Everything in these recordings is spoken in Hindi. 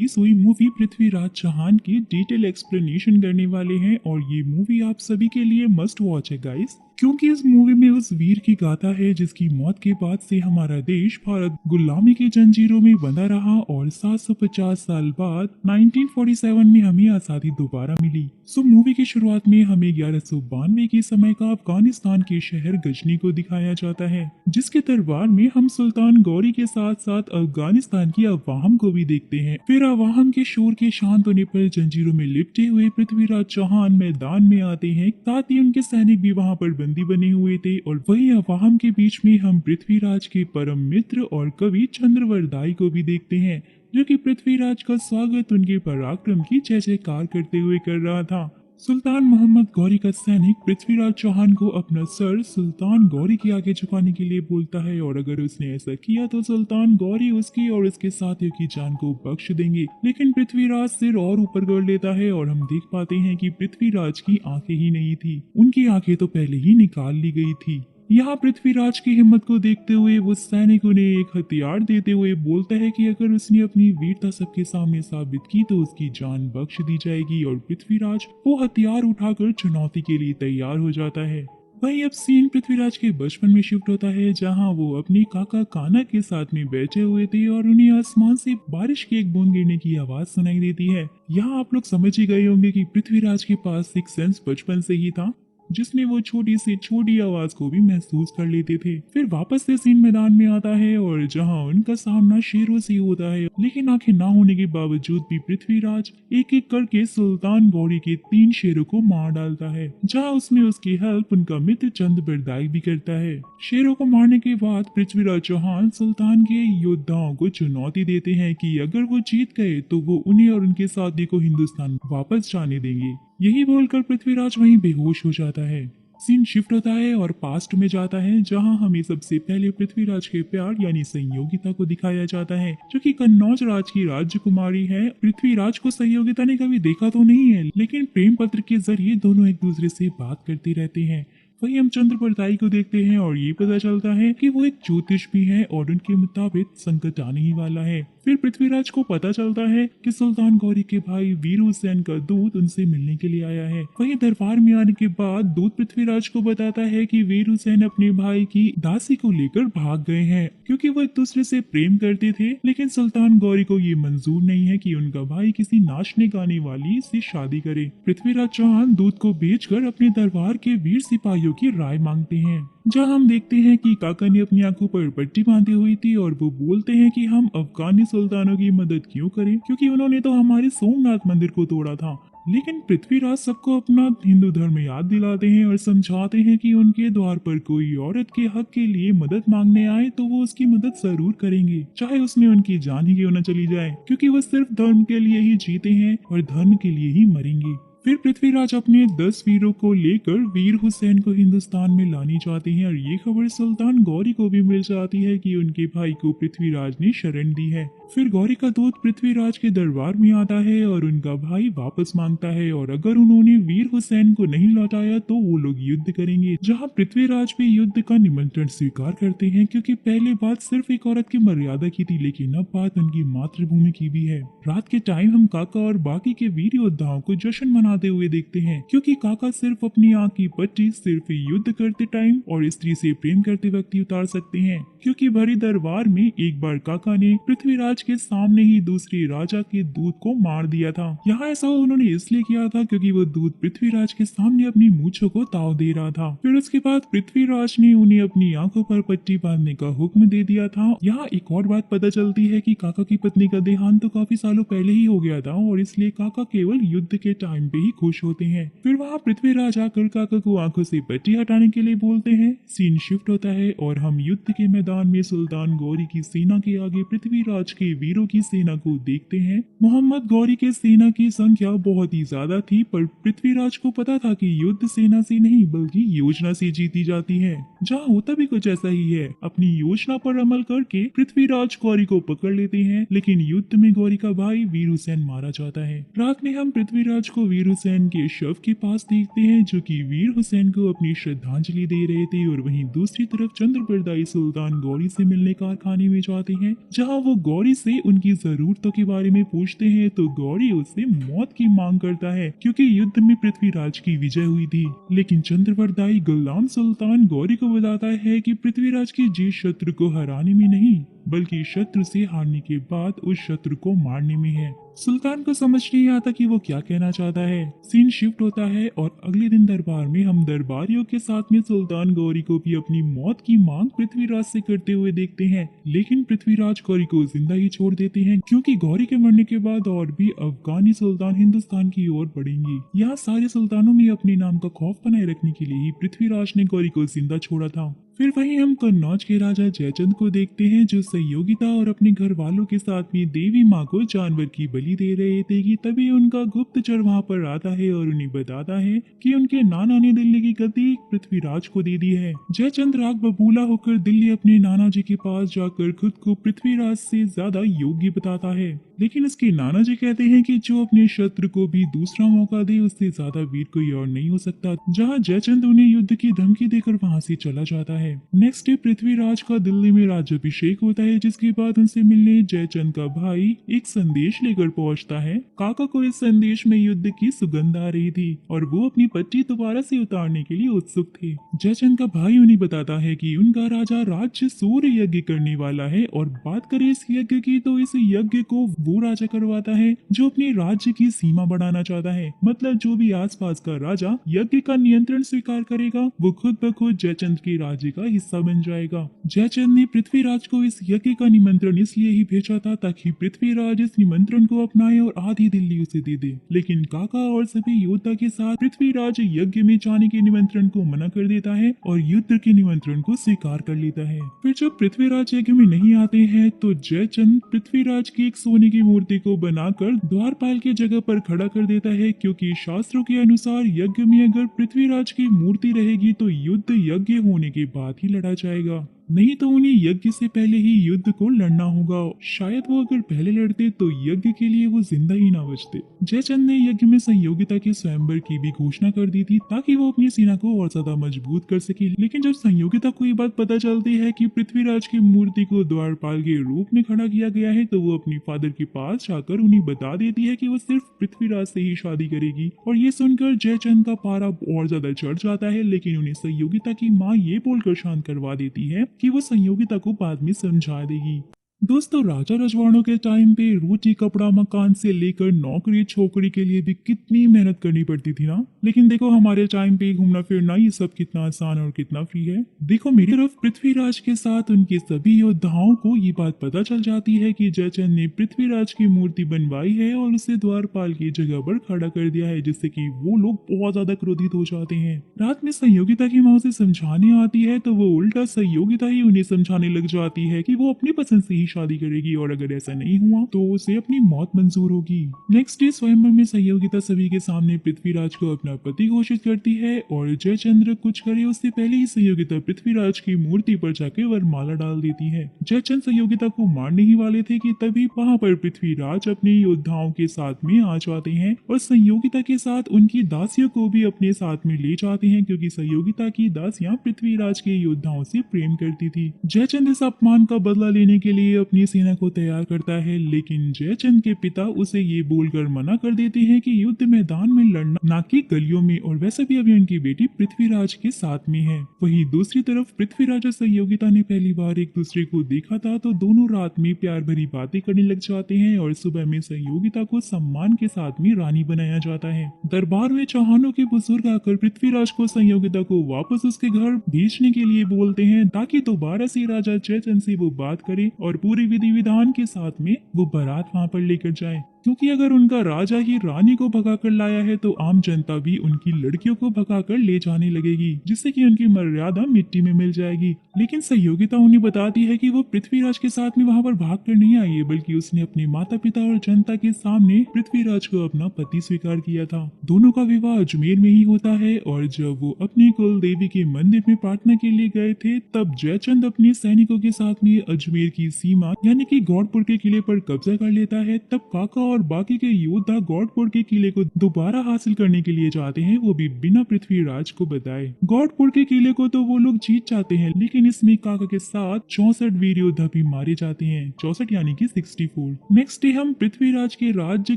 रिलीज हुई मूवी पृथ्वीराज चौहान की डिटेल एक्सप्लेनेशन करने वाले हैं और ये मूवी आप सभी के लिए मस्ट वॉच है गाइस, क्योंकि इस मूवी में उस वीर की गाथा है जिसकी मौत के बाद से हमारा देश भारत गुलामी की जंजीरों में बंधा रहा और 750 साल बाद 1947 में हमें आजादी दोबारा मिली। सो मूवी की शुरुआत में हमें 1192 के समय का अफगानिस्तान के शहर गजनी को दिखाया जाता है, जिसके दरबार में हम सुल्तान गौरी के साथ साथ अफगानिस्तान की अवाम को भी देखते हैं। फिर अवाम के शोर के शांत होने पर जंजीरों में लिपटे हुए पृथ्वीराज चौहान मैदान में आते हैं, साथ ही उनके सैनिक भी वहां पर बंदी बने हुए थे और वही अवाम के बीच में हम पृथ्वीराज के परम मित्र और कवि चंद्रवरदाई को भी देखते हैं, जो कि पृथ्वीराज का स्वागत उनके पराक्रम की जय जयकार करते हुए कर रहा था। सुल्तान मोहम्मद गौरी का सैनिक पृथ्वीराज चौहान को अपना सर सुल्तान गौरी के आगे झुकाने के लिए बोलता है और अगर उसने ऐसा किया तो सुल्तान गौरी उसकी और उसके साथियों की जान को बख्श देंगे। लेकिन पृथ्वीराज सिर और ऊपर कर लेता है और हम देख पाते हैं कि पृथ्वीराज की आंखें ही नहीं थी, उनकी आंखें तो पहले ही निकाल ली गई थी। यहाँ पृथ्वीराज की हिम्मत को देखते हुए वो सैनिक उन्हें एक हथियार देते हुए बोलता है कि अगर उसने अपनी वीरता सबके सामने साबित की तो उसकी जान बख्श दी जाएगी और पृथ्वीराज वो हथियार उठाकर चुनौती के लिए तैयार हो जाता है। वहीं अब सीन पृथ्वीराज के बचपन में शिफ्ट होता है, जहां वो अपने काका काना के साथ में बैठे हुए थे और उन्हें आसमान से बारिश की एक बूंद गिरने की आवाज सुनाई देती है। यहाँ आप लोग समझ ही गए होंगे कि पृथ्वीराज के पास सिक्स सेंस बचपन से ही था, जिसमें वो छोटी से छोटी आवाज को भी महसूस कर लेते थे। फिर वापस से सीन मैदान में आता है और जहां उनका सामना शेरों से होता है, लेकिन आंखें ना होने के बावजूद भी पृथ्वीराज एक एक करके सुल्तान गौरी के 3 शेरों को मार डालता है, जहां उसमें उसकी हेल्प उनका मित्र चंद्रबरदाई भी करता है। शेरों को मारने के बाद पृथ्वीराज चौहान सुल्तान के योद्धाओं को चुनौती देते हैं कि अगर वो जीत गए तो वो उन्हें और उनके साथी को हिंदुस्तान वापस जाने देंगे। यही बोलकर पृथ्वीराज वहीं बेहोश हो जाता है। सीन शिफ्ट होता है और पास्ट में जाता है, जहां हमें सबसे पहले पृथ्वीराज के प्यार यानी संयोगिता को दिखाया जाता है, जो कि कन्नौज राज की राजकुमारी है। पृथ्वीराज को संयोगिता ने कभी देखा तो नहीं है, लेकिन प्रेम पत्र के जरिए दोनों एक दूसरे से बात करते रहते हैं। वहीं हम चंद्रबरदाई को देखते हैं और ये पता चलता है कि वो एक ज्योतिष भी है और उनके मुताबिक संकट आने ही वाला है। फिर पृथ्वीराज को पता चलता है कि सुल्तान गौरी के भाई वीर हुसैन का दूत उनसे मिलने के लिए आया है। वहीं दरबार में आने के बाद दूत पृथ्वीराज को बताता है कि वीर हुसैन अपने भाई की दासी को लेकर भाग गए हैं, क्योंकि वो एक दूसरे से प्रेम करते थे। लेकिन सुल्तान गौरी को ये मंजूर नहीं है कि उनका भाई किसी नाचने गाने वाली से शादी करे। पृथ्वीराज चौहान दूत को भेजकर अपने दरबार के वीर सिपाहियों की राय मांगते हैं, जहां हम देखते हैं कि काका ने अपनी आंखों पर पट्टी बांधी हुई थी और वो बोलते हैं कि हम अफगानी सुल्तानों की मदद क्यों करें, क्योंकि उन्होंने तो हमारे सोमनाथ मंदिर को तोड़ा था। लेकिन पृथ्वीराज सबको अपना हिंदू धर्म याद दिलाते हैं और समझाते हैं कि उनके द्वार पर कोई औरत के हक के लिए मदद मांगने आए तो वो उसकी मदद जरूर करेंगे, चाहे उसमें उनकी जान ही क्यों न चली जाए, क्योंकि वो सिर्फ धर्म के लिए ही जीते हैं और धर्म के लिए ही मरेंगे। फिर पृथ्वीराज अपने 10 वीरों को लेकर वीर हुसैन को हिंदुस्तान में लानी चाहते हैं और ये खबर सुल्तान गौरी को भी मिल जाती है कि उनके भाई को पृथ्वीराज ने शरण दी है। फिर गौरी का दूत पृथ्वीराज के दरबार में आता है और उनका भाई वापस मांगता है और अगर उन्होंने वीर हुसैन को नहीं लौटाया तो वो लोग युद्ध करेंगे, जहां पृथ्वीराज भी युद्ध का निमंत्रण स्वीकार करते हैं, क्योंकि पहले बात सिर्फ एक औरत की मर्यादा की थी, लेकिन अब बात उनकी मातृभूमि की भी है। रात के टाइम हम काका और बाकी के वीर योद्धाओं को जश्न मनाते हुए देखते हैं, क्योंकि काका सिर्फ अपनी आंख की पट्टी सिर्फ युद्ध करते टाइम और स्त्री से प्रेम करते वक्त ही उतार सकते हैं, क्योंकि भरी दरबार में एक बार काका ने पृथ्वीराज के सामने ही दूसरे राजा के दूत को मार दिया था। यहाँ ऐसा उन्होंने इसलिए किया था क्योंकि वो दूत पृथ्वीराज के सामने अपनी मूंछों को ताव दे रहा था। फिर उसके बाद पृथ्वीराज ने उन्हें अपनी आंखों पर पट्टी बांधने का हुक्म दे दिया था। यहाँ एक और बात पता चलती है कि काका की पत्नी का देहांत तो काफी सालों पहले ही हो गया था और इसलिए काका केवल युद्ध के टाइम पे ही खुश होते हैं। फिर वहाँ पृथ्वीराज आकर काका को आंखों से पट्टी हटाने के लिए बोलते हैं। सीन शिफ्ट होता है और हम युद्ध के मैदान में सुल्तान गौरी की सेना के आगे पृथ्वीराज के वीरों की सेना को देखते हैं। मोहम्मद गौरी के सेना की संख्या बहुत ही ज्यादा थी, पर पृथ्वीराज को पता था कि युद्ध सेना से नहीं बल्कि योजना से जीती जाती है। जहाँ होता भी कुछ ऐसा ही है। अपनी योजना पर अमल करके पृथ्वीराज गौरी को पकड़ लेते हैं, लेकिन युद्ध में गौरी का भाई वीर हुसैन मारा जाता है। रात में हम पृथ्वीराज को वीर हुसैन के शव के पास देखते हैं, जो कि वीर हुसैन को अपनी श्रद्धांजलि दे रहे थे, और वहीं दूसरी तरफ चंद्रबरदाई सुल्तान गौरी से मिलने कारखाने में जाते हैं, जहां वो गौरी गौरी से उनकी जरूरतों के बारे में पूछते हैं तो गौरी उससे मौत की मांग करता है क्योंकि युद्ध में पृथ्वीराज की विजय हुई थी। लेकिन चंद्रवरदाई गुलाम सुल्तान गौरी को बताता है कि पृथ्वीराज की जीत शत्रु को हराने में नहीं बल्कि शत्रु से हारने के बाद उस शत्रु को मारने में है। सुल्तान को समझ नहीं आता कि वो क्या कहना चाहता है। सीन शिफ्ट होता है और अगले दिन दरबार में हम दरबारियों के साथ में सुल्तान गौरी को भी अपनी मौत की मांग पृथ्वीराज से करते हुए देखते हैं, लेकिन पृथ्वीराज गौरी को जिंदा ही छोड़ देते हैं क्योंकि गौरी के मरने के बाद और भी अफगानी सुल्तान हिंदुस्तान की ओर बढ़ेंगे। यहाँ सारे सुल्तानों में अपने नाम का खौफ बनाए रखने के लिए ही पृथ्वीराज ने गौरी को जिंदा छोड़ा था। फिर वहीं हम कन्नौज के राजा जयचंद को देखते हैं जो सहयोगिता और अपने घर वालों के साथ में देवी माँ को जानवर की बलि दे रहे थे कि तभी उनका गुप्तचर वहाँ पर आता है और उन्हें बताता है कि उनके नाना ने दिल्ली की गद्दी पृथ्वीराज को दे दी है। जयचंद राग बबूला होकर दिल्ली अपने नाना जी के पास जाकर खुद को पृथ्वीराज से ज्यादा योग्य बताता है, लेकिन उसके नाना जी कहते हैं कि जो अपने शत्रु को भी दूसरा मौका दे उससे ज्यादा वीर कोई और नहीं हो सकता। जहाँ जयचंद उन्हें युद्ध की धमकी देकर वहाँ से चला जाता है। नेक्स्ट डे पृथ्वीराज का दिल्ली में राज्याभिषेक होता है जिसके बाद उनसे मिलने जयचंद का भाई एक संदेश लेकर पहुंचता है। काका को इस संदेश में युद्ध की सुगंध आ रही थी और वो अपनी पट्टी दोबारा से उतारने के लिए उत्सुक थे। जयचंद का भाई उन्हें बताता है कि उनका राजा राज्य सूर्य यज्ञ करने वाला है और बात करें इस यज्ञ की तो इस यज्ञ को वो राजा करवाता है जो अपने राज्य की सीमा बढ़ाना चाहता है। मतलब जो भी आसपास का राजा यज्ञ का नियंत्रण स्वीकार करेगा वो खुद ब खुद जयचंद के राज्य का हिस्सा बन जाएगा। जयचंद ने पृथ्वीराज को इस यज्ञ का निमंत्रण इसलिए ही भेजा था ताकि पृथ्वीराज इस निमंत्रण को अपनाए और आधी दिल्ली उसे दे दे, लेकिन काका और सभी योद्धा के साथ पृथ्वीराज यज्ञ में जाने के निमंत्रण को मना कर देता है और युद्ध के निमंत्रण को स्वीकार कर लेता है। फिर जब पृथ्वीराज यज्ञ में नहीं आते हैं तो जयचंद पृथ्वीराज की एक सोने की मूर्ति को बनाकर द्वारपाल की जगह पर खड़ा कर देता है क्योंकि शास्त्रों के अनुसार यज्ञ में अगर पृथ्वीराज की मूर्ति रहेगी तो युद्ध यज्ञ होने के बाद ही लड़ा जाएगा, नहीं तो उन्हें यज्ञ से पहले ही युद्ध को लड़ना होगा। शायद वो अगर पहले लड़ते तो यज्ञ के लिए वो जिंदा ही ना बचते। जयचंद ने यज्ञ में संयोगिता के स्वयंवर की भी घोषणा कर दी थी ताकि वो अपनी सेना को और ज्यादा मजबूत कर सके, लेकिन जब संयोगिता को ये बात पता चलती है कि पृथ्वीराज की मूर्ति को द्वारपाल के रूप में खड़ा किया गया है तो वो अपनी फादर के पास जाकर उन्हें बता देती है कि वो सिर्फ पृथ्वीराज से ही शादी करेगी। और ये सुनकर जयचंद का पारा और ज्यादा चढ़ जाता है, लेकिन उन्हें संयोगिता की माँ ये बोलकर शांत करवा देती है कि वो संयोगिता को बाद में समझा देगी। दोस्तों राजा रजवाड़ों के टाइम पे रोटी कपड़ा मकान से लेकर नौकरी छोकरी के लिए भी कितनी मेहनत करनी पड़ती थी ना, लेकिन देखो हमारे टाइम पे घूमना फिरना ये सब कितना आसान और कितना फ्री है। देखो मेरी तरफ पृथ्वीराज के साथ उनके सभी योद्धाओं को ये बात पता चल जाती है कि जयचंद ने पृथ्वीराज की मूर्ति बनवाई है और उसे द्वारपाल की जगह पर खड़ा कर दिया है, जिससे कि वो लोग बहुत ज्यादा क्रोधित हो जाते हैं। रात में संयोगिता की माँ उसे समझाने आती है तो वो उल्टा संयोगिता ही उन्हें समझाने लग जाती है कि वो अपनी पसंद से ही शादी करेगी और अगर ऐसा नहीं हुआ तो उसे अपनी मौत मंजूर होगी। नेक्स्ट डे स्वयंवर में संयोगिता सभी के सामने पृथ्वीराज को अपना पति घोषित करती है और जयचंद्र कुछ करे उससे पहले ही संयोगिता पृथ्वीराज की मूर्ति पर जाकर वरमाला डाल देती है। जयचंद संयोगिता को मारने ही वाले थे कि तभी वहाँ पर पृथ्वीराज अपने योद्धाओं के साथ में आ जाते हैं और संयोगिता के साथ उनकी दासियों को भी अपने साथ में ले जाते हैं क्योंकि संयोगिता की दासियां पृथ्वीराज के योद्धाओं से प्रेम करती थी। जयचंद इस अपमान का बदला लेने के लिए अपनी सेना को तैयार करता है, लेकिन जयचंद के पिता उसे ये बोलकर मना कर देते हैं कि युद्ध मैदान में लड़ना ना कि गलियों में, और वैसे भी अभी उनकी बेटी पृथ्वीराज के साथ में है। वहीं दूसरी तरफ पृथ्वीराज और संयोगिता ने पहली बार एक दूसरे को देखा था तो दोनों रात में प्यार भरी बातें करने लग जाते हैं और सुबह में संयोगिता को सम्मान के साथ में रानी बनाया जाता है। दरबार में चौहानों के बुजुर्ग आकर पृथ्वीराज को संयोगिता को वापस उसके घर भेजने के लिए बोलते हैं ताकि दोबारा से राजा जयचंद से वो बात करे और पूरी विधि विधान के साथ में वो बारात वहाँ पर लेकर जाए, क्योंकि अगर उनका राजा ही रानी को भगाकर लाया है तो आम जनता भी उनकी लड़कियों को भगाकर ले जाने लगेगी, जिससे कि उनकी मर्यादा मिट्टी में मिल जाएगी। लेकिन संयोगिता उन्हें बताती है कि वो पृथ्वीराज के साथ में वहाँ पर भागकर नहीं आई है, बल्कि उसने अपने माता पिता और जनता के सामने पृथ्वीराज को अपना पति स्वीकार किया था। दोनों का विवाह अजमेर में ही होता है और जब वो अपनी कुल देवी के मंदिर में प्रार्थना के लिए गए थे तब जयचंद अपने सैनिकों के साथ में अजमेर की सीमा यानी कि गौड़पुर के किले पर कब्जा कर लेता है। तब काका और बाकी के योद्धा गौड़पुर के किले को दोबारा हासिल करने के लिए जाते हैं, वो भी बिना पृथ्वीराज को बताए। गौड़पुर के किले को तो वो लोग जीत जाते हैं, लेकिन इसमें काका के साथ 64 वीर योद्धा भी मारे जाते हैं, 64 यानी कि 64। नेक्स्ट डे हम पृथ्वीराज के राज्य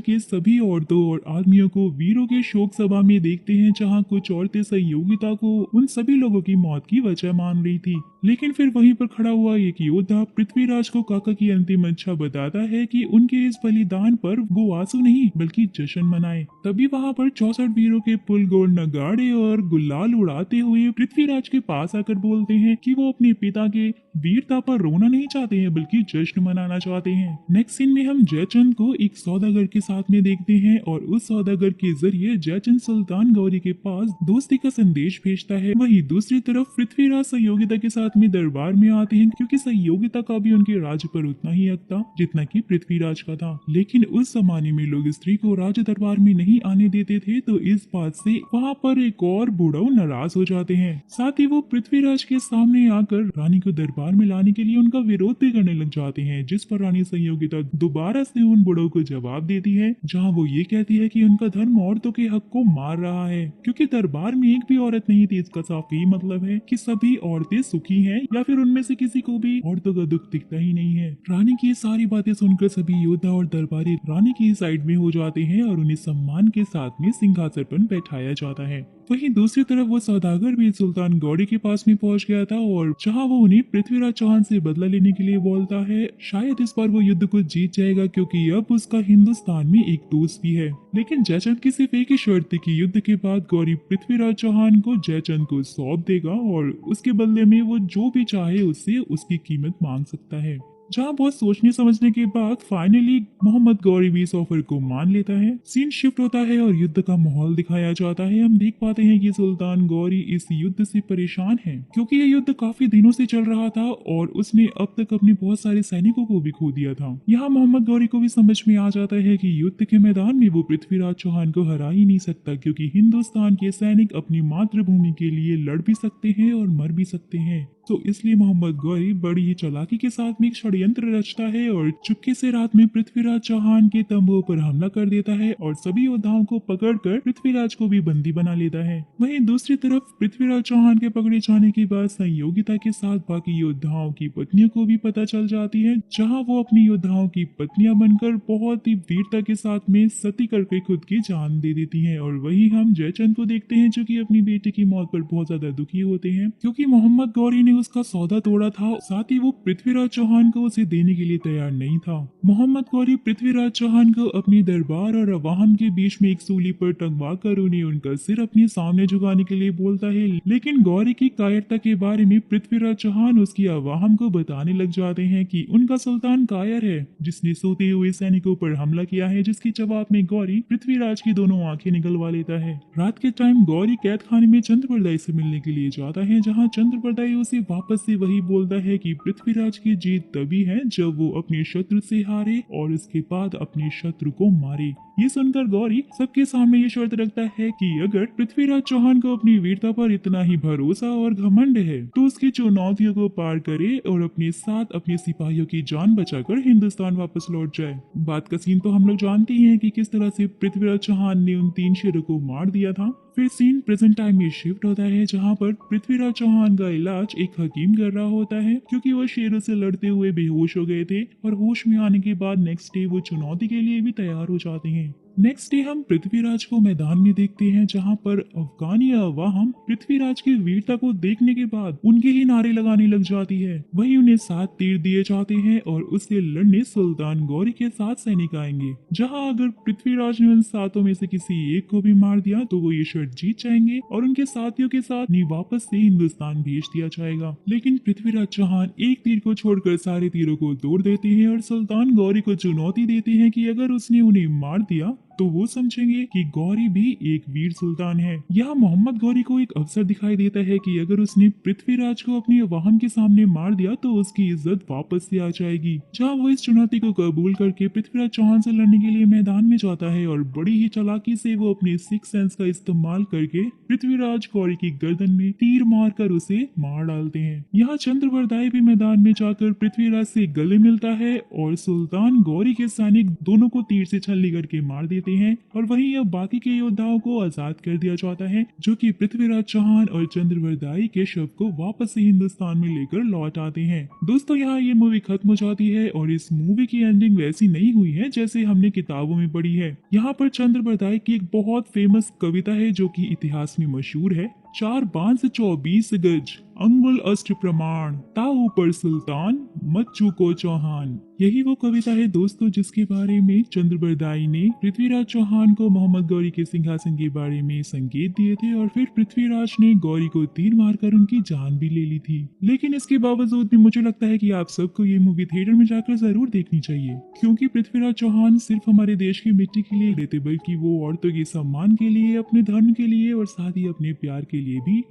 के सभी औरतों और आदमियों को वीरों के शोक सभा में देखते हैं, जहाँ कुछ औरतें सहयोगिता को उन सभी लोगों की मौत की वजह मान रही थी। लेकिन फिर वहीं पर खड़ा हुआ एक योद्धा पृथ्वीराज को काका की अंतिम इच्छा बताता है कि उनके इस बलिदान पर वो आंसू नहीं बल्कि जश्न मनाए। तभी वहाँ पर 64 वीरों के पुल गोड़ नगाड़े और गुलाल उड़ाते हुए पृथ्वीराज के पास आकर बोलते हैं कि वो अपने पिता के वीरता पर रोना नहीं चाहते हैं बल्कि जश्न मनाना चाहते हैं। नेक्स्ट सीन में हम जयचंद को एक सौदागर के साथ में देखते हैं और उस सौदागर के जरिए जयचंद सुल्तान गौरी के पास दोस्ती का संदेश भेजता है। वहीं दूसरी तरफ पृथ्वीराज सहयोगिता के साथ में दरबार में आते हैं, क्योंकि सहयोगिता का भी उनके राज्य पर उतना ही हक था जितना कि पृथ्वीराज का था। लेकिन उस जमाने में लोग स्त्री को राज दरबार में नहीं आने देते थे, तो इस बात से वहाँ पर एक और बुढ़ऊ नाराज हो जाते हैं। साथ ही वो पृथ्वीराज के सामने आकर रानी को दरबार में लाने के लिए उनका विरोध भी करने लग जाते हैं, जिस पर रानी सहयोगिता दोबारा से उन बुढ़ऊ को जवाब देती है, जहाँ वो ये कहती है कि उनका धर्म औरतों के हक को मार रहा है, क्योंकि दरबार में एक भी औरत नहीं थी। इसका साफ यही मतलब है कि सभी औरतें सुखी हैं या फिर उनमें से किसी को भी औरतों का दुख दिखता ही नहीं है। रानी की सारी बातें सुनकर सभी योद्धा और दरबारी रानी की साइड में हो जाते हैं और उन्हें सम्मान के साथ में सिंहासन पर बैठाया जाता है। वहीं दूसरी तरफ वो सौदागर भी सुल्तान गौरी के पास में पहुंच गया था और जहां वो उन्हें पृथ्वीराज चौहान से बदला लेने के लिए बोलता है। शायद इस बार वो युद्ध को जीत जाएगा, क्योंकि अब उसका हिंदुस्तान में एक दोस्त भी है। लेकिन जयचंद की सिर्फ एक ही शर्त थी कि युद्ध के बाद गौरी पृथ्वीराज चौहान को जयचंद को सौंप देगा और उसके बदले में वो जो भी चाहे उससे उसकी कीमत मांग सकता है। जहाँ बहुत सोचने समझने के बाद फाइनली मोहम्मद गौरी भी इस ऑफर को मान लेता है। सीन शिफ्ट होता है और युद्ध का माहौल दिखाया जाता है। हम देख पाते हैं कि सुल्तान गौरी इस युद्ध से परेशान है, क्योंकि ये युद्ध काफी दिनों से चल रहा था और उसने अब तक अपने बहुत सारे सैनिकों को भी खो दिया था। यहाँ मोहम्मद गौरी को भी समझ में आ जाता है कि युद्ध के मैदान में वो पृथ्वीराज चौहान को हरा ही नहीं सकता, क्योंकि हिंदुस्तान के सैनिक अपनी मातृभूमि के लिए लड़ भी सकते हैं और मर भी सकते हैं। तो इसलिए मोहम्मद गौरी बड़ी ही चालाकी के साथ में एक षड्यंत्र रचता है और चुपके से रात में पृथ्वीराज चौहान के तंबू पर हमला कर देता है और सभी योद्धाओं को पकड़कर पृथ्वीराज को भी बंदी बना लेता है। वहीं दूसरी तरफ पृथ्वीराज चौहान के पकड़े जाने के बाद सहयोगिता के साथ बाकी योद्धाओं की पत्नियों को भी पता चल जाती है, जहाँ वो अपनी योद्धाओं की पत्नियां बनकर बहुत ही वीरता के साथ में सती करके खुद की जान दे देती है। और वही हम जयचंद को देखते हैं, जो की अपनी बेटी की मौत पर बहुत ज्यादा दुखी होते हैं, क्योंकि मोहम्मद गौरी ने उसका सौदा तोड़ा था, साथ ही वो पृथ्वीराज चौहान को उसे देने के लिए तैयार नहीं था। मोहम्मद गौरी पृथ्वीराज चौहान को अपनी दरबार और अवाम के बीच में एक सूली पर टंगवा कर उन्हें उनका सिर अपने सामने झुकाने के लिए बोलता है। लेकिन गौरी की कायरता के बारे में पृथ्वीराज चौहान उसकी अवाम को बताने लग जाते हैं कि उनका सुल्तान कायर है, जिसने सोते हुए सैनिकों पर हमला किया है, जिसके जवाब में गौरी पृथ्वीराज की दोनों आंखें निकलवा लेता है। रात के टाइम गौरी कैद खाने में चंद्रप्रदाई से मिलने के लिए जाता है, जहाँ चंद्रप्रदाई उसे वापस से वही बोलता है कि पृथ्वीराज की जीत तभी है जब वो अपने शत्रु से हारे और उसके बाद अपने शत्रु को मारे। ये सुनकर गौरी सबके सामने ये शर्त रखता है कि अगर पृथ्वीराज चौहान को अपनी वीरता पर इतना ही भरोसा और घमंड है तो उसकी चुनौतियों को पार करे और अपने साथ अपने सिपाहियों की जान बचाकर हिंदुस्तान वापस लौट जाए। बात का सीन तो हम लोग जानते ही हैं कि किस तरह से पृथ्वीराज चौहान ने उन 3 शेरों को मार दिया था। फिर सीन प्रेजेंट टाइम में शिफ्ट होता है, जहाँ पर पृथ्वीराज चौहान का इलाज एक हकीम कर रहा होता है, क्योंकि वो शेरों से लड़ते हुए बेहोश हो गए थे और होश में आने के बाद नेक्स्ट डे वो चुनौती के लिए भी तैयार हो जाते हैं। नेक्स्ट डे हम पृथ्वीराज को मैदान में देखते हैं, जहां पर अफगानी अवाम पृथ्वीराज की वीरता को देखने के बाद उनके ही नारे लगाने लग जाती है। वहीं उन्हें 7 तीर दिए जाते हैं और उससे लड़ने सुल्तान गौरी के 7 सैनिक आएंगे, जहां अगर पृथ्वीराज ने उन 7 में से किसी एक को भी मार दिया तो वो ये शर्त जीत जाएंगे और उनके साथियों के साथ वापस से हिंदुस्तान भेज दिया जाएगा। लेकिन पृथ्वीराज चौहान एक तीर को छोड़कर सारे तीरों को तोड़ देते हैं और सुल्तान गौरी को चुनौती देते हैं कि अगर उसने उन्हें मार दिया तो वो समझेंगे कि गौरी भी एक वीर सुल्तान है। यहाँ मोहम्मद गौरी को एक अवसर दिखाई देता है कि अगर उसने पृथ्वीराज को अपनी अवाम के सामने मार दिया तो उसकी इज्जत वापस से आ जाएगी। जहाँ वो इस चुनौती को कबूल करके पृथ्वीराज चौहान से लड़ने के लिए मैदान में जाता है और बड़ी ही चालाकी से वो अपने सिक्स सेंस का इस्तेमाल करके पृथ्वीराज गौरी की गर्दन में तीर मारकर उसे मार डालते हैं। यहाँ चंद्रवरदाई भी मैदान में जाकर पृथ्वीराज से गले मिलता है और सुल्तान गौरी के सैनिक दोनों को तीर से छलनी करके मार देते हैं और वहीं अब बाकी के योद्धाओं को आजाद कर दिया जाता है, जो कि पृथ्वीराज चौहान और चंद्रवरदाई के शव को वापस से हिंदुस्तान में लेकर लौट आते हैं। दोस्तों यहाँ ये मूवी खत्म हो जाती है और इस मूवी की एंडिंग वैसी नहीं हुई है जैसे हमने किताबों में पढ़ी है। यहाँ पर चंद्रवरदाई की एक बहुत फेमस कविता है जो कि इतिहास में मशहूर है। 4 बांस 24 गज अंगुल अष्ट प्रमाण ताऊ पर सुल्तान मत चूको चौहान। यही वो कविता है दोस्तों जिसके बारे में चंद्रवरदाई ने पृथ्वीराज चौहान को मोहम्मद गौरी के सिंहासन के बारे में संकेत दिए थे और फिर पृथ्वीराज ने गौरी को तीर मारकर उनकी जान भी ले ली थी। लेकिन इसके बावजूद भी मुझे लगता है कि आप सबको ये मूवी थिएटर में जाकर जरूर देखनी चाहिए, क्योंकि पृथ्वीराज चौहान सिर्फ हमारे देश की मिट्टी के लिए रहते बल्कि वो औरतों के सम्मान के लिए, अपने धर्म के लिए और साथ ही अपने प्यार के लिए भी